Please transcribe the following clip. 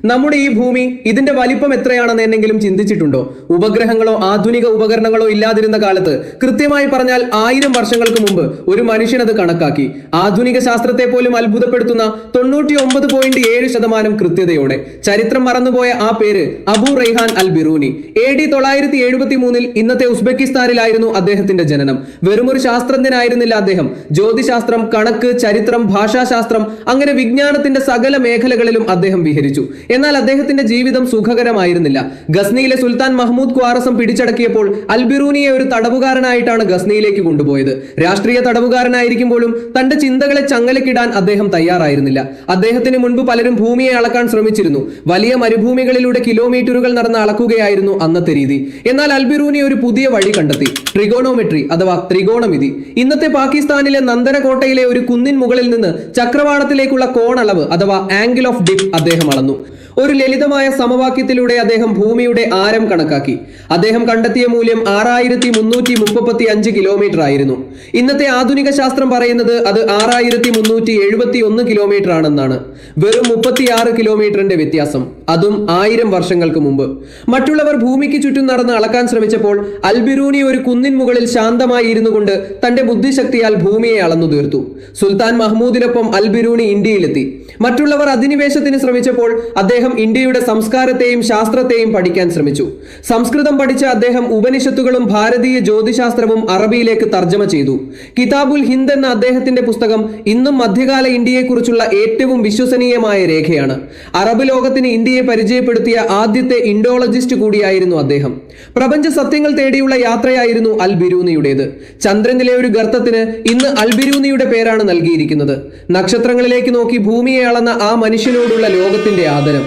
നമ്മുടെ ഈ ഭൂമി ഇതിന്റെ വലിപ്പം എത്രയാണെന്ന് എന്നെങ്കിലും ചിന്തിച്ചിട്ടുണ്ടോ? ഉപഗ്രഹങ്ങളോ ആധുനിക ഉപകരണങ്ങളോ ഇല്ലാതിരുന്ന കാലത്ത്, കൃത്യമായി പറഞ്ഞാൽ 1000 വർഷങ്ങൾക്ക് മുമ്പ് ഒരു മനുഷ്യനത് കണക്കാക്കി. ആധുനിക ശാസ്ത്രത്തെ പോലും അത്ഭുതപ്പെടുത്തുന്ന 99.7% കൃത്യതയോടെ. ചരിത്രം മറന്നുപോയ ആ പേര് അബു റൈഹാൻ അൽ ബിറൂനി. AD 973 ഇന്നത്തെ ഉസ്ബെക്കിസ്ഥാനിലായിരുന്നു അദ്ദേഹത്തിന്റെ ജനനം. വെറുമൊരു ശാസ്ത്രജ്ഞനായിരുന്നില്ല അദ്ദേഹം. ജ്യോതിശാസ്ത്രം, കണക്ക്, ചരിത്രം, ഭാഷാശാസ്ത്രം, അങ്ങനെ വിജ്ഞാനത്തിന്റെ സകല മേഖലകളിലും അദ്ദേഹം വിഹരിച്ചു. എന്നാൽ അദ്ദേഹത്തിന്റെ ജീവിതം സുഖകരമായിരുന്നില്ല. ഗസ്നിയിലെ സുൽത്താൻ മഹ്മൂദ് ഖ്വാറസം പിടിച്ചടക്കിയപ്പോൾ അൽ ബിറൂനിയെ ഒരു തടവുകാരനായിട്ടാണ് ഗസ്നിയിലേക്ക് കൊണ്ടുപോയത്. രാഷ്ട്രീയ തടവുകാരനായിരിക്കുമ്പോഴും തന്റെ ചിന്തകളെ ചങ്ങലക്കിടാൻ അദ്ദേഹം തയ്യാറായിരുന്നില്ല. അദ്ദേഹത്തിന് മുൻപ് പലരും ഭൂമിയെ അളക്കാൻ ശ്രമിച്ചിരുന്നു. വലിയ മരുഭൂമികളിലൂടെ കിലോമീറ്ററുകൾ നടന്ന് അളക്കുകയായിരുന്നു അന്നത്തെ രീതി. എന്നാൽ അൽ ബിറൂനി ഒരു പുതിയ വഴി കണ്ടെത്തി. ട്രിഗോണോമെട്രി അഥവാ ത്രികോണമിതി. ഇന്നത്തെ പാകിസ്ഥാനിലെ നന്ദനകോട്ടയിലെ ഒരു കുന്നിൻ മുകളിൽ നിന്ന് ചക്രവാളത്തിലേക്കുള്ള കോണളവ് അഥവാ ആംഗിൾ ഓഫ് ഡിപ്പ് അദ്ദേഹം അളന്നു. ഒരു ലളിതമായ സമവാക്യത്തിലൂടെ അദ്ദേഹം ഭൂമിയുടെ ആരം കണക്കാക്കി. അദ്ദേഹം കണ്ടെത്തിയ മൂല്യം 6335 കിലോമീറ്റർ ആയിരുന്നു. ഇന്നത്തെ ആധുനിക ശാസ്ത്രം പറയുന്നത് അത് 6371 കിലോമീറ്റർ ആണെന്നാണ്. വെറും 36 കിലോമീറ്ററിന്റെ വ്യത്യാസം, അതും 1000 വർഷങ്ങൾക്ക് മുമ്പ്. മറ്റുള്ളവർ ഭൂമിക്ക് ചുറ്റും നടന്ന് അളക്കാൻ ശ്രമിച്ചപ്പോൾ അൽ ബിറൂനി ഒരു കുന്നിൻ മുകളിൽ ശാന്തമായി ഇരുന്നു കൊണ്ട് തന്റെ ബുദ്ധിശക്തിയാൽ ഭൂമിയെ അളന്നു തീർത്തു. സുൽത്താൻ മഹ്മൂദിനൊപ്പം അൽ ബിറൂനി ഇന്ത്യയിലെത്തി. മറ്റുള്ളവർ അധിനിവേശത്തിന് ശ്രമിച്ചപ്പോൾ അദ്ദേഹം ഇന്ത്യയുടെ സംസ്കാരത്തെയും ശാസ്ത്രത്തെയും പഠിക്കാൻ ശ്രമിച്ചു. സംസ്കൃതം പഠിച്ച അദ്ദേഹം ഉപനിഷത്തുകളും ഭാരതീയ ജ്യോതിശാസ്ത്രവും അറബിയിലേക്ക് തർജ്ജമ ചെയ്തു. കിതാബുൽ ഹിന്ദ് എന്ന അദ്ദേഹത്തിന്റെ പുസ്തകം ഇന്നും മധ്യകാല ഇന്ത്യയെക്കുറിച്ചുള്ള ഏറ്റവും വിശ്വസനീയമായ രേഖയാണ്. അറബ് ലോകത്തിന് ഇന്ത്യയെ പരിചയപ്പെടുത്തിയ ആദ്യത്തെ ഇൻഡോളജിസ്റ്റ് കൂടിയായിരുന്നു അദ്ദേഹം. പ്രപഞ്ച സത്യങ്ങൾ തേടിയുള്ള യാത്രയായിരുന്നു അൽ ബിറൂനിയുടേത്. ചന്ദ്രനിലെ ഒരു ഗർത്തത്തിന് ഇന്ന് അൽ ബിറൂനിയുടെ പേരാണ് നൽകിയിരിക്കുന്നത്. നക്ഷത്രങ്ങളിലേക്ക് നോക്കി ഭൂമിയെ അളന്ന ആ മനുഷ്യനോടുള്ള ലോകത്തിന്റെ ആദരം.